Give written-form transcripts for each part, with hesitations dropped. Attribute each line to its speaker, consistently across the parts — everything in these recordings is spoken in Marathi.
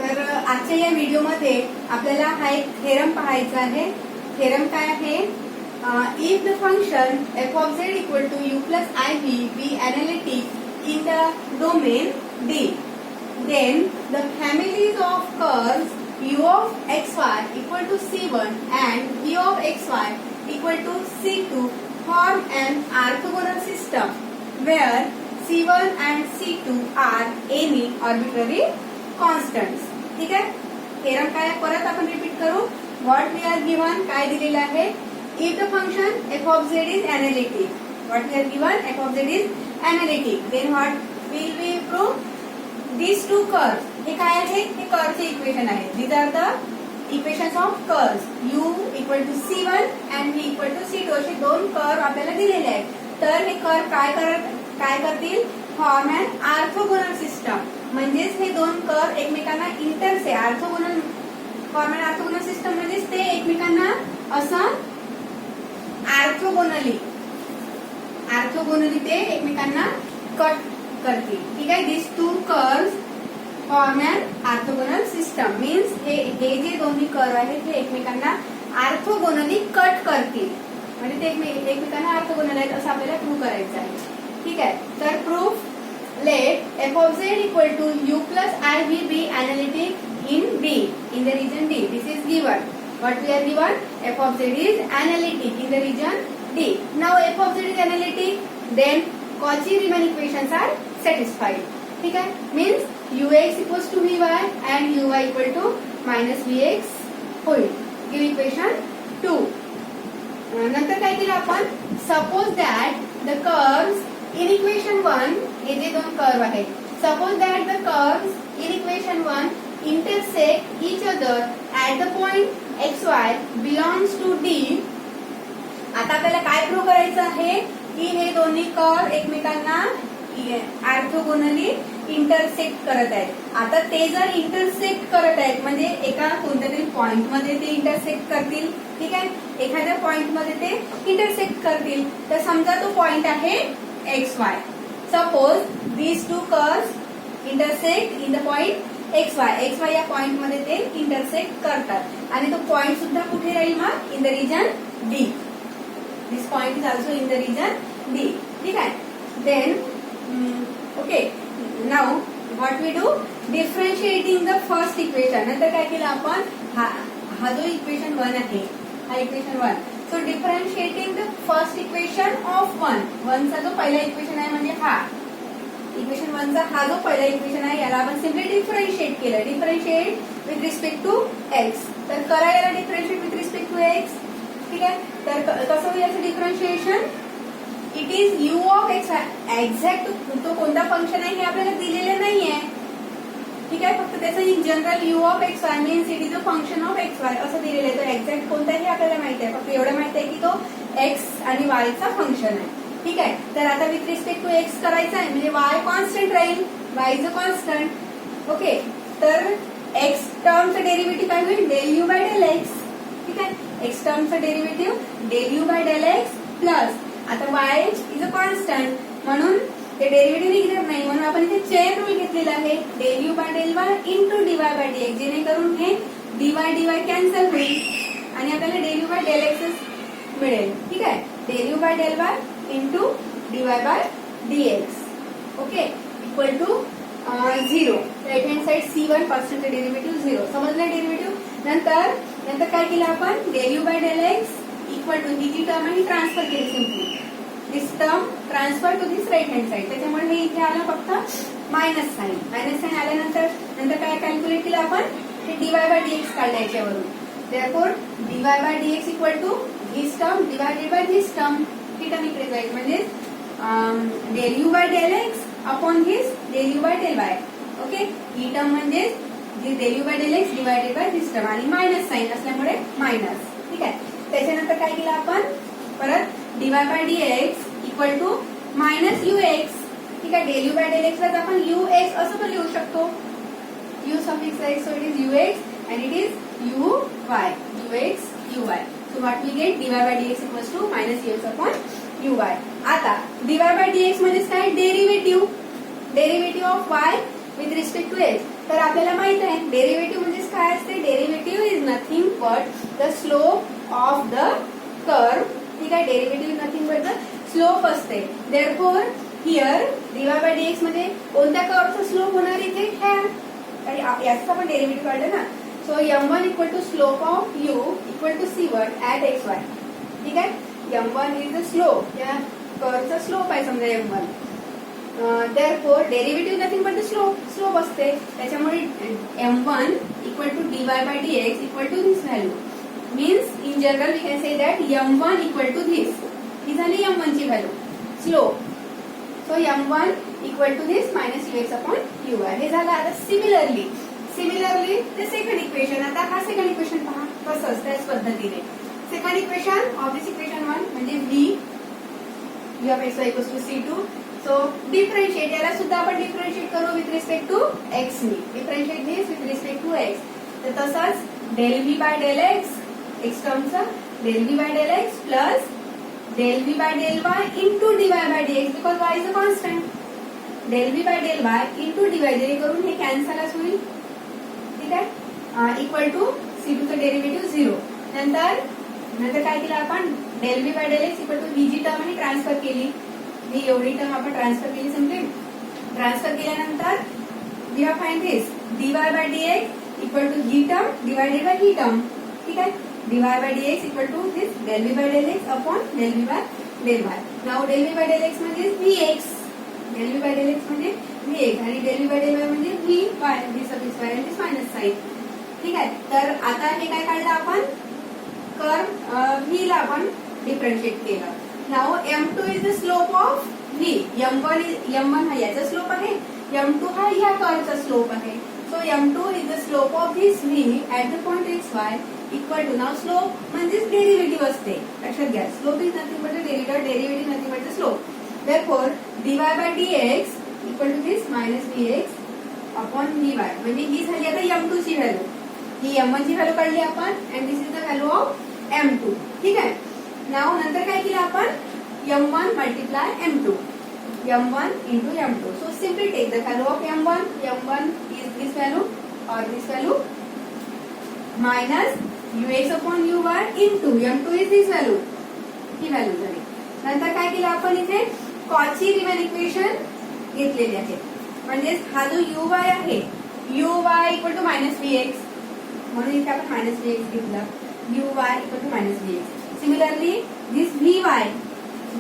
Speaker 1: तर आजच्या या व्हिडिओमध्ये आपल्याला हा एक थेरम पाहायचा आहे. थेरम काय आहे? If the function f of z equal to u plus iv be analytic in the domain D, then the families of curves u of xy equal to c1 and v of xy equal to c2 form an orthogonal system where c1 and c2 are any arbitrary constants. ठीक आहे. थेरम काय परत आपण रिपीट करू. व्हॉट वी आर गिवन काय दिलेलं आहे? If the function f of z is analytic, what we are given, f of z is analytic, then what will we prove? These two curves, हे काय आहे? हे कर्वचे इक्वेशन आहे. These are the equations of curves. u equal to c1 and v equal to c2 असे दोन कर्व आपल्याला दिलेले आहेत. तर हे कर्व काय करतील? फॉर्म अन ऑर्थोगोनल सिस्टम. म्हणजेच हे दोन कर्व एकमेकांना इंटरसेक्ट, ऑर्थोगोनल फॉर्म अन ऑर्थोगोनल सिस्टम म्हणजेच ते एकमेकांना असं ऑर्थोगोनली ते एकमेकांना कट करतील. ठीक आहे. दिस टू कर्व्स फॉर्म अन ऑर्थोगोनल सिस्टम मीन्स हे जे दोन्ही कर्व आहेत हे एकमेकांना ऑर्थोगोनली कट करतील. म्हणजे ते एकमेकांना ऑर्थोगोनल आहेत असं आपल्याला प्रूव्ह करायचं आहे. ठीक आहे. तर proof late f of z equal to u plus iv be analytic in D, in the region D. This is given. What we are given? f of z is analytic in the region D. Now f of z is analytic, then Cauchy-Riemann equations are satisfied. ठीक है. Means ux equals to vy and uy equal to minus vx होईल. Give equation 2. नंतर काय केलं आपण? Suppose that the curves in equation 1, हे जे दोन कर्व आहेत, suppose that the curves in equation 1 intersect each other at the point xy belongs to D. आता आपल्याला काय प्रूव्ह करायचं आहे की हे दोन्ही कर्व एकमेकांना ऑर्थोगोनली इंटरसेक्ट करत आहेत. आता ते जर इंटरसेक्ट करत आहेत म्हणजे एका कोणत्या तरी पॉइंट मध्ये ते इंटरसेक्ट करतील. ठीक आहे. एखाद्या पॉइंट मध्ये ते इंटरसेक्ट करतील. तर समजा तो पॉइंट आहे XY. Suppose these two curves intersect in the point XY या पॉइंट मध्ये ते इंटरसेक्ट करतात आणि तो पॉइंट सुद्धा कुठे राहील मग? In the region D. This point is also in the region D. ठीक आहे. Then okay, now what we do? Differentiating the first equation. नंतर काय केलं आपण? हा जो इक्वेशन 1 आहे, हा equation 1. So differentiating the first equation of 1 चा जो पहिला इक्वेशन आहे म्हणजे हा इक्वेशन 1 चा हा जो पहिला इक्वेशन आहे याला आपण सिम्पली डिफरन्शिएट केलं. Differentiate with respect to x. तर करा याला differentiate with respect to x. ठीक आहे. तर कसं होईल याचं differentiation? It is u of x. Exact तो कोणता फंक्शन आहे हे आपल्याला दिलेलं नाहीये. ठीक आहे. फक्त त्याचं in general u of x y means it is a function of x y असं दिलेलं आहे. तर एक्झॅक्ट कोणता हे आपल्याला माहिती आहे. फक्त एवढं माहिती आहे की तो x आणि y चा फंक्शन आहे. ठीक आहे. तर आता विथ रिस्पेक्ट टू x करायचं आहे म्हणजे y कॉन्स्टंट राहील. y is a constant. Okay. तर x टर्मचं डेरिव्हेटिव्ह काय होईल? Del u by del x. ठीक आहे. x टर्मचं derivative del u by del x plus आता y इज अ कॉन्स्टंट म्हणून ते डेरिव्हेटिव्ह निघणार नाही म्हणून आपण इथे चेन रूल घेतलेला आहे. Del u by del y into dy by dx. जेणेकरून हे डीवाय कॅन्सल होईल आणि आपल्याला del u by del x मिळेल. ठीक आहे. Del u by del y into dy by dx. Okay. Equal to 0. Right hand side c1 पासूनचं डेरिव्हेटिव्ह 0. समजलं डेरिव्हेटिव्ह? नंतर काय केलं आपण? Del u by del x equal to ही जी टर्म आहे ट्रान्सफर केली simply. This term transfer to this right hand side. त्याच्यामुळे हे इथे आलं फक्त मायनस साइन आल्यानंतर काय कॅल्क्युलेट केलं आपण? हे डीवाय बाय डीएक्स काढलं याच्यावरून. Therefore dy by dx equal to this term divided by this term. ही टर्म इकडे जाईल म्हणजे del u by del x upon this del u by del y. Okay. ही टर्म म्हणजे del u by del x divided by this term आणि मायनस साइन असल्यामुळे मायनस. ठीक आहे. त्याच्यानंतर काय केलं आपण? परत dy by dx equal to minus ux. ठीक आहे. Del u by del x लाच आपण ux असं पण लिहू शकतो. u suffix x, so it is ux and it is uy. ux uy. So what we get? dy by dx equals to minus ux upon uy. आता dy by dx म्हणजे काय? Derivative of y with respect to x. तर आपल्याला माहित आहे डेरिव्हेटिव्ह म्हणजेच काय असते. Derivative is nothing but the slope of the curve. ठीक आहे. Derivative is nothing but the slope असते. Therefore here dy by dx मध्ये कोणत्या कर्वचा स्लोप होणार इथे ह्या. आणि याचा पण डेरिव्हेटिव्ह काढलं ना. So m1 equal to slope of u equal to c1 at x y. ठीक आहे. m1 is the slope. या कर्वचा स्लोप आहे समजा m1. Therefore derivative nothing but the slope असते. त्याच्यामुळे m1 equal to dy by dx equal to this value. Means in general we can say that m1 equal to this. ही झाली m1 ची value slope. So m1 equal to this minus ux upon ui. हे झालं. आता सिमिलरली ते सेकंड इक्वेशन. आता हा सेकंड इक्वेशन पहा कसं त्याच पद्धतीने. Second equation of this equation 1 म्हणजे v ऑफ x equals to c2. So differentiate. याला सुद्धा आपण डिफरन्शिएट करू विथ रिस्पेक्ट टू x नी. Differentiate means with respect to x. तर तसंच del v by del x टर्मचं del v by del x plus del v by del y into dy by dx because y is a constant. del v by del y into dy जेणेकरून हे कॅन्सलच होईल. ठीक आहे. इक्वल टू c2 चं डेरिव्हेटिव्ह 0. नंतर काय केलं आपण del v by del x equal to ही जी टर्म आणि ट्रान्सफर केली. ही एवढी टर्म आपण ट्रान्सफर केली. सिम्पली ट्रान्सफर केल्यानंतर we have find this dy by dx equal to ही टर्म डिवायडेड बाय ही टर्म. ठीक आहे. dy by dx equal to this del v by del x upon del v by del y. Now del v by del x म्हणजे vx. del v by del x म्हणजे vx आणि del v by del y म्हणजे vy. this of this y and this minus sign. ठीक आहे. तर आता हे काय काढलं आपण कर्व v ला आपण डिफरन्शिएट केलं. Now m2 is the slope of v. m1 हा याचा स्लोप आहे. m2 हा या कर्वचा स्लोप आहे. So m2 is the slope of this v at the point xy equal to. Now slope म्हणजेच डेरिव्हेटिव्ह असते. लक्षात घ्या. Slope is nothing but the derivative nothing but the slope. Therefore dy by dx equal to this minus vx upon vy. म्हणजे ही झाली आता m2 ची व्हॅल्यू. ही m1 ची व्हॅल्यू काढली आपण and this is the value of m2. ठीक आहे. नाव नंतर काय केलं आपण m1 multiply m2. m1 into m2. So simply take the value of m1. m1 is this value or this value minus ux upon uy into m2 is this value. He value झाली. नंतर काय केलं आपण इथे कॉची रिमेन इक्वेशन घेतलेली आहे. म्हणजे हा जो uy आहे uy equal to minus vx म्हणून इथे आपण मायनस vx घेतला. uy equal to minus vx. Similarly this vy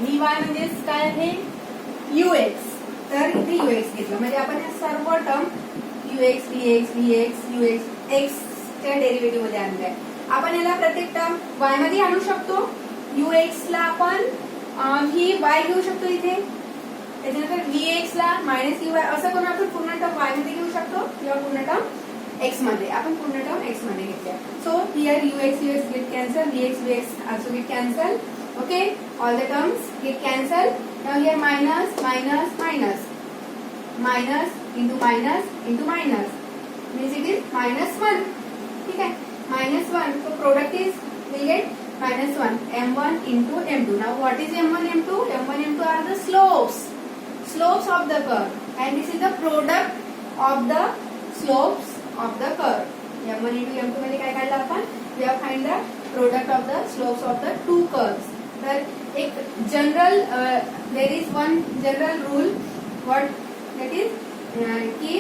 Speaker 1: म्हणजे काय आहे ux. तर इथे ux घेतलं म्हणजे आपण या सर्व टर्म ux vx ux च्या डेरिव्हेटिव्ह मध्ये आणलाय. आपण याला प्रत्येक टर्म y मध्ये आणू शकतो. ux ला आपण ही y घेऊ शकतो इथे. त्याच्यानंतर vx ला मायनस uy असं करून आपण पूर्ण टर्म y मध्ये घेऊ शकतो किंवा पूर्ण टर्म x मध्ये. आपण पूर्ण टर्म x मध्ये घेतल्या. So here ux get cancel. vx also get cancel. Okay, all the terms get cancelled. Now here minus into minus means it is -1. ठीक है. -1. So product is will get -1. m1 into m2. Now what is m1 m2? m1 m2 are the slopes of the curve and this is the product of the slopes of the curve. m1 into m2 मध्ये काय काढलं आपण? We have find the product of the slopes of the two curves. तर एक general there is one general rule what that is कि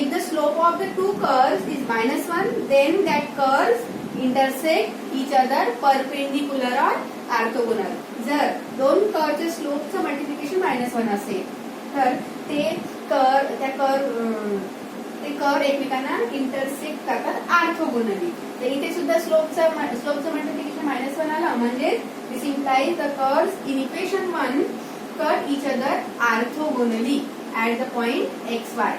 Speaker 1: if the slope of the two curves is -1 then that curves intersect each other perpendicular or orthogonal. जर दोन कर्वचे स्लोपचं मल्टिप्लिकेशन -1 असेल तर ते कर्व एकमेकांना इंटरसेक्ट करतात ऑर्थोगोनली. तर इथे सुद्धा स्लोपचं मल्टिप्लिकेशन -1 आलं म्हणजे this implies the curves in equation 1 cut each other orthogonally at the point xy.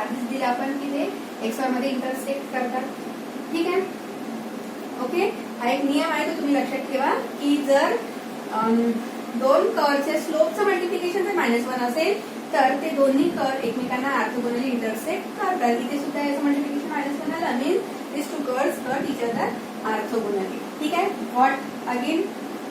Speaker 1: आधीच दिलं आपण की ते xy मध्ये इंटरसेक्ट करतात. ठीक आहे. ओके. हा एक नियम आहे तो तुम्ही लक्षात ठेवा की जर दोन कर्वचे स्लोपचं मल्टिप्लिकेशन जर -1 असेल तर ते दोन्ही कर्व एकमेकांना ऑर्थोगोनली इंटरसेक्ट करतात. इथे सुद्धा याचं मल्टिप्लिकेशन -1 आलं means this two curves cut each other orthogonally. ठीक आहे. What again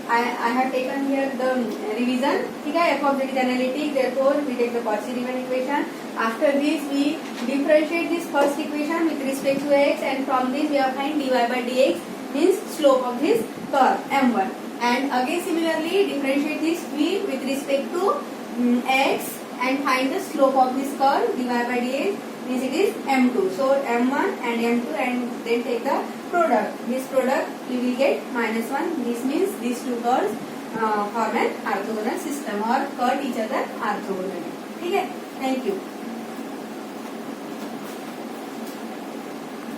Speaker 1: I have taken here the revision. ठीक है, f of z is analytic, therefore we take the Cauchy-Riemann equation. After this we differentiate this first equation with respect to x, and from this we have find dy by dx means slope of this curve m1. And again similarly differentiate this v with respect to x and find the slope of this curve dy by dx means it is m2. So m1 and m2, and then take the product. This product you will get -1. This means these two curves form an orthogonal system or cut each other orthogonally. ठीक है, thank you.